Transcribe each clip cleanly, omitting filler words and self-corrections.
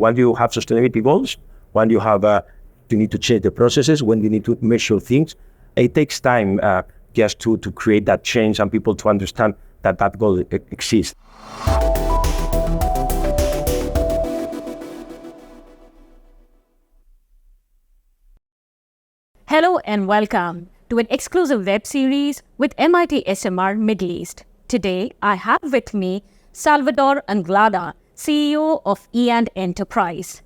When you have sustainability goals, when you have, you need to change the processes, when you need to measure things, it takes time just to create that change and people to understand that that goal exists. Hello and welcome to an exclusive web series with MITSMR Middle East. Today, I have with me Salvador Anglada, CEO of Embed Enterprise.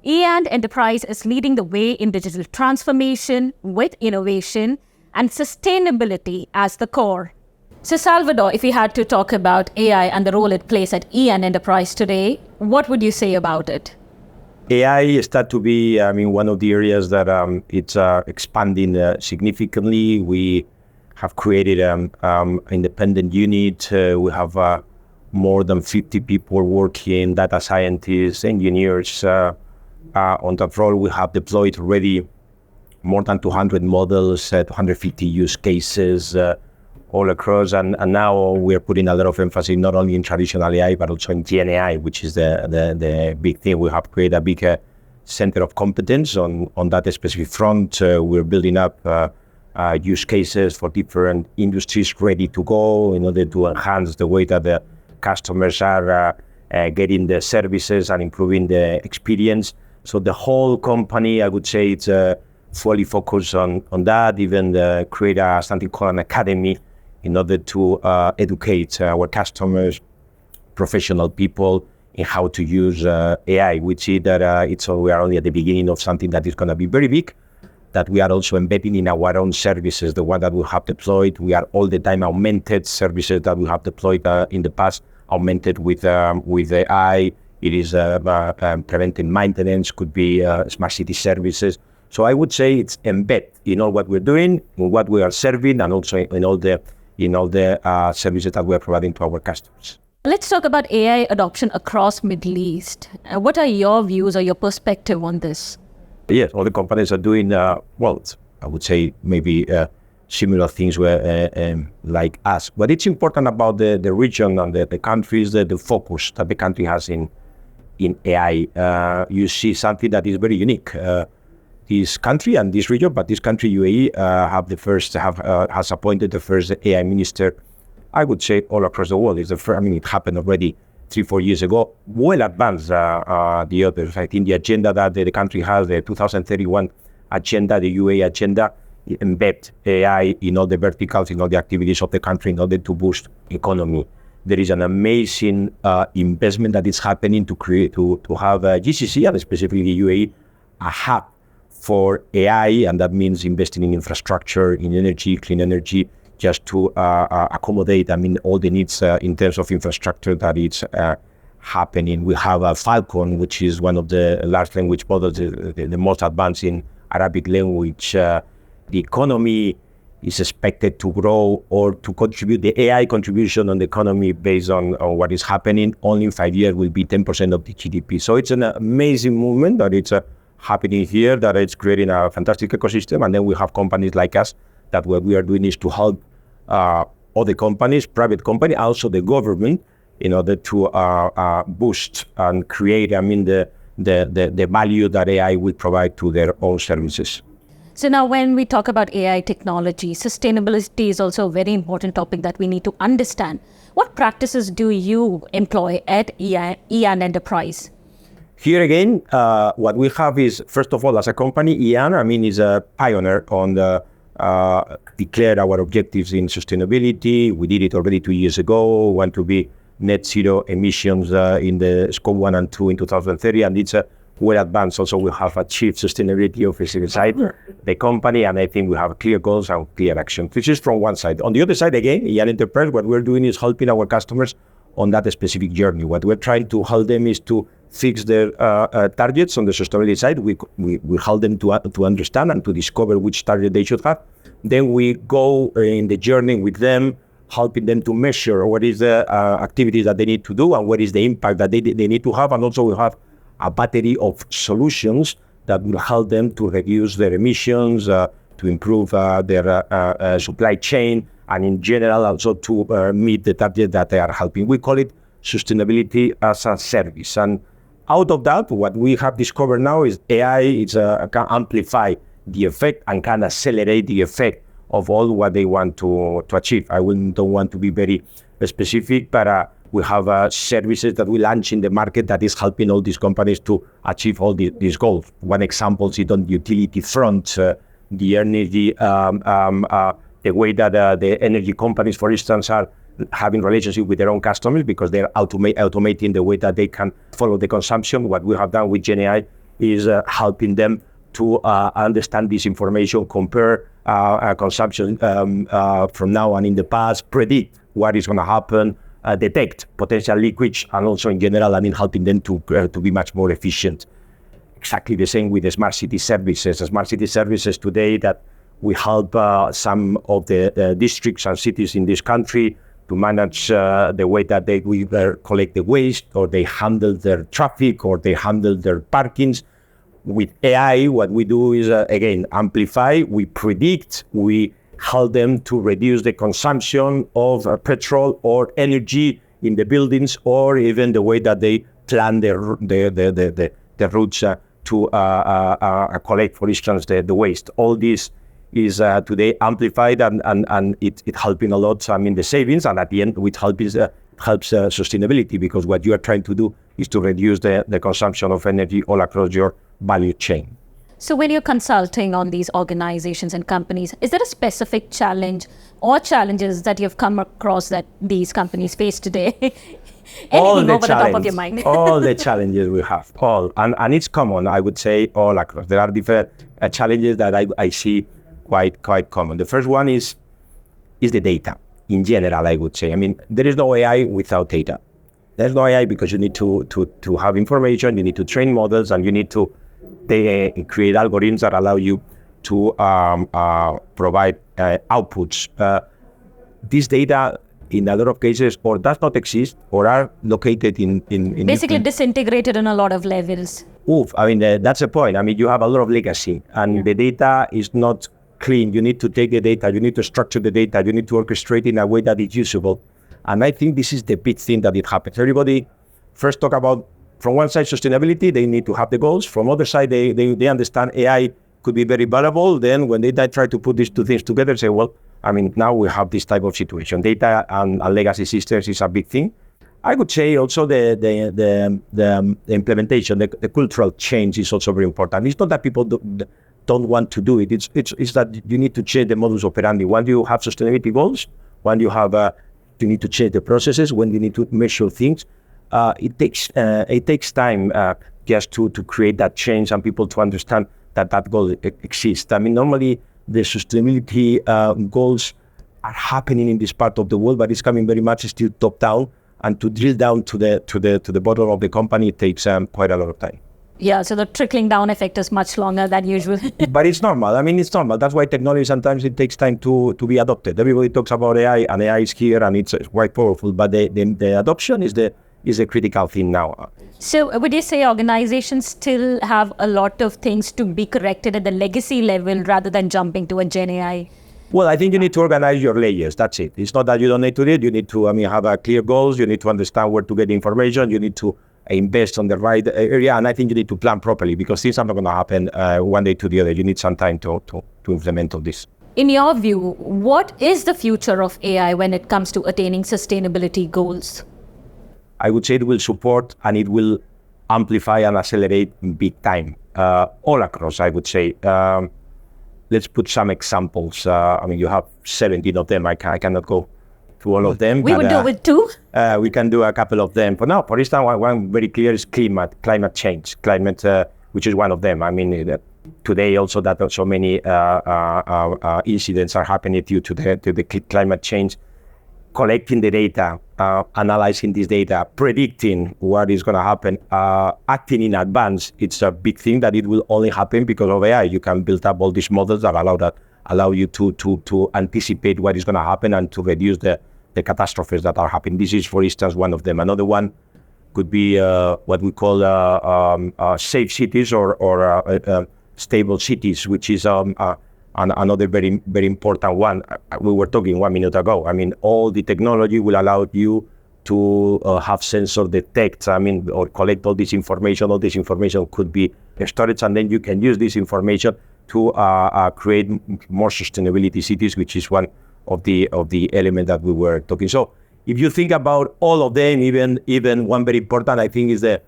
Embed Enterprise is leading the way in digital transformation with innovation and sustainability as the core. So Salvador, if we had to talk about AI and the role it plays at Embed Enterprise today, what would you say about it? AI starts to be, one of the areas that it's expanding significantly. We have created an independent unit. We have more than 50 people working, data scientists, engineers. On that role, we have deployed already more than 200 models, 250 use cases all across. And now we're putting a lot of emphasis not only in traditional AI, but also in Gen AI, which is the big thing. We have created a big center of competence on that specific front. We're building up use cases for different industries ready to go in order to enhance the way that the customers are getting the services and improving the experience. So the whole company, I would say, it's fully focused on that, even create something called an academy in order to educate our customers, professional people, in how to use AI. We see that we are only at the beginning of something that is going to be very big, that we are also embedding in our own services, the one that we have deployed. We are all the time augmented services that we have deployed in the past, augmented with AI. It is preventive maintenance, could be smart city services. So I would say it's embed in all what we're doing, in what we are serving, and also in all the services that we're providing to our customers. Let's talk about AI adoption across Middle East. What are your views or your perspective on this? Yes, all the companies are doing, I would say maybe similar things like us. But it's important about the region and the countries, the focus that the country has in AI. You see something that is very unique. This country and this region, but this country, UAE, has appointed the first AI minister, I would say, all across the world. It's the first, it happened already 3-4 years ago, well advanced the others. I think the agenda that the country has, the 2031 agenda, the UAE agenda, embed AI in all the verticals, in all the activities of the country in order to boost economy. There is an amazing investment that is happening to have GCC, and specifically the UAE, a hub for AI, and that means investing in infrastructure, in energy, clean energy, just to accommodate, all the needs in terms of infrastructure that is happening. We have Falcon, which is one of the large language models, the most advanced in Arabic language. The economy is expected to grow or to contribute, the AI contribution on the economy based on what is happening, only in 5 years will be 10% of the GDP. So it's an amazing movement that it's happening here, that it's creating a fantastic ecosystem. And then we have companies like us that what we are doing is to help other companies, private companies, also the government, in order to boost and create, the value that AI will provide to their own services. So now when we talk about AI technology, sustainability is also a very important topic that we need to understand. What practices do you employ at Embed Enterprise? Here again, what we have is, first of all, as a company, Embed, is a pioneer on declare our objectives in sustainability. We did it already 2 years ago. We want to be net zero emissions in the scope 1 and 2 in 2030, and it's well advanced. Also, we have achieved sustainability officer inside the company, and I think we have clear goals and clear action. This is from one side. On the other side, again, Embed Enterprise, what we're doing is helping our customers on that specific journey. What we're trying to help them is to fix their targets on the sustainability side. We help them to understand and to discover which target they should have. Then we go in the journey with them, helping them to measure what is the activities that they need to do and what is the impact that they need to have. And also we have a battery of solutions that will help them to reduce their emissions, to improve their supply chain, and in general also to meet the target that they are helping. We call it sustainability as a service. And out of that, what we have discovered now is AI can amplify the effect and can accelerate the effect of all what they want to achieve. I don't want to be very specific, but we have services that we launch in the market that is helping all these companies to achieve all these goals. One example is on the utility front, the energy, the way that the energy companies, for instance, are having relationship with their own customers because they're automating the way that they can follow the consumption. What we have done with GenAI is helping them to understand this information, compare consumption from now and in the past, predict what is going to happen, detect potential leakage, and also in general, helping them to be much more efficient. Exactly the same with the smart city services. The smart city services today that we help some of the districts and cities in this country to manage the way that they either collect the waste or they handle their traffic or they handle their parkings. With AI, what we do is, again, amplify, we predict, we help them to reduce the consumption of petrol or energy in the buildings, or even the way that they plan the routes to collect, for instance, the waste. All this is today amplified and it helping a lot the savings, and at the end it helps sustainability, because what you are trying to do is to reduce the consumption of energy all across your value chain. So when you're consulting on these organizations and companies, is there a specific challenge or challenges that you've come across that these companies face today? Anything over the top of your mind? All the challenges we have, and it's common, I would say, all across. There are different challenges that I see quite common. The first one is the data. In general, I would say. There is no AI without data. There's no AI because you need to have information, you need to train models, and you need to create algorithms that allow you to provide outputs. This data, in a lot of cases, or does not exist, or are located in basically disintegrated on a lot of levels. That's the point. You have a lot of legacy, and the data is not clean. You need to take the data, you need to structure the data, you need to orchestrate in a way that is usable. And I think this is the big thing that it happens. Everybody first talk about, from one side, sustainability, they need to have the goals. From other side, they understand AI could be very valuable. Then when they try to put these two things together, say, well, now we have this type of situation. Data and legacy systems is a big thing. I would say also the implementation, the cultural change is also very important. It's not that people don't want to do it. It's that you need to change the modus operandi. When you have sustainability goals, when you have you need to change the processes, when you need to measure things, it takes time just to create that change and people to understand that goal exists. Normally the sustainability goals are happening in this part of the world, but it's coming very much still top down, and to drill down to the bottom of the company, it takes quite a lot of time. Yeah, so the trickling down effect is much longer than usual. But it's normal. It's normal. That's why technology sometimes it takes time to be adopted. Everybody talks about AI, and AI is here, and it's quite powerful. But the adoption is the critical thing now. So would you say organizations still have a lot of things to be corrected at the legacy level rather than jumping to a Gen AI? Well, I think you need to organize your layers. That's it. It's not that you don't need to do it. You need to have clear goals. You need to understand where to get information. You need to invest on the right area, and I think you need to plan properly, because things are not going to happen one day to the other. You need some time to implement all this. In your view, what is the future of AI when it comes to attaining sustainability goals? I would say it will support and it will amplify and accelerate big time all across, I would say. Let's put some examples. You have 17 of them. I cannot go to all of them. We would do with two. We can do a couple of them. For now, for instance, one very clear is climate change, which is one of them. Today also that so many incidents are happening due to the climate change. Collecting the data, analyzing this data, predicting what is going to happen, acting in advance. It's a big thing that it will only happen because of AI. You can build up all these models that allow you to anticipate what is going to happen and to reduce the catastrophes that are happening. This is, for instance, one of them. Another one could be what we call safe cities or stable cities, which is another very, very important one. We were talking 1 minute ago. All the technology will allow you to have sensor detect, or collect all this information. All this information could be storage, and then you can use this information to create more sustainability cities, which is one of the element that we were talking. So if you think about all of them, even one very important, I think, is the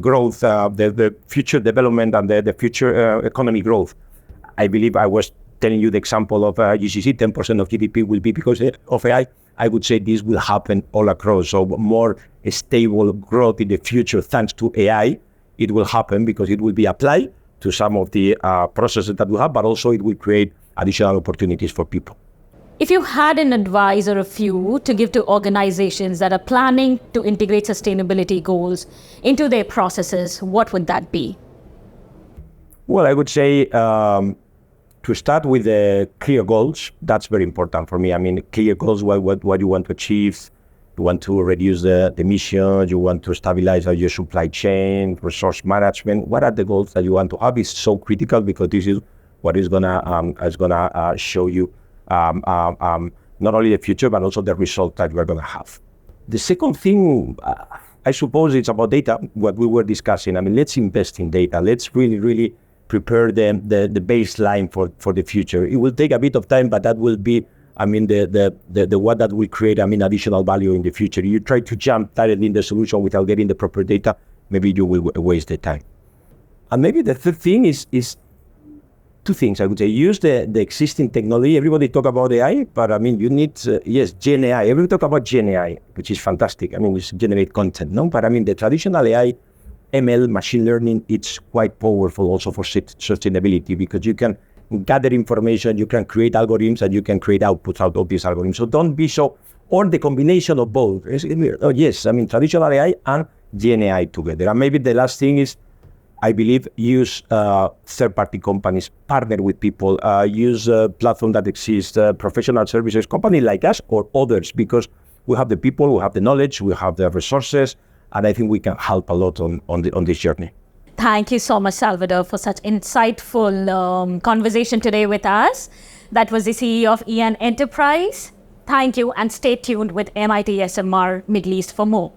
growth, the future development, and the future economy growth. I believe I was telling you the example of GCC, 10% of GDP will be because of AI. I would say this will happen all across. So more stable growth in the future thanks to AI. It will happen because it will be applied to some of the processes that we have, but also it will create additional opportunities for people. If you had an advice or a few to give to organizations that are planning to integrate sustainability goals into their processes, what would that be? Well, I would say to start with the clear goals. That's very important for me. Clear goals, what you want to achieve. You want to reduce the emissions, you want to stabilize your supply chain, resource management. What are the goals that you want to have is so critical, because this is what is gonna show you not only the future, but also the result that we're gonna have. The second thing, I suppose, it's about data, what we were discussing. Let's invest in data. Let's really prepare the baseline for the future. It will take a bit of time, but that will be the one that will create additional value in the future. You try to jump directly in the solution without getting the proper data, maybe you will waste the time. And maybe the third thing is two things. I would say use the existing technology. Everybody talk about AI, but you need Gen AI. Everybody talk about Gen AI, which is fantastic. It's generate content, no? But the traditional AI, ML, machine learning, it's quite powerful also for sustainability, because you can gather information, you can create algorithms, and you can create outputs out of these algorithms. So don't be so, or the combination of both. Traditional AI and Gen AI together. And maybe the last thing is, I believe, use third-party companies, partner with people, use a platform that exists, professional services, companies like us or others, because we have the people, we have the knowledge, we have the resources, and I think we can help a lot on this journey. Thank you so much, Salvador, for such insightful conversation today with us. That was the CEO of EN Enterprise. Thank you, and stay tuned with MITSMR Middle East for more.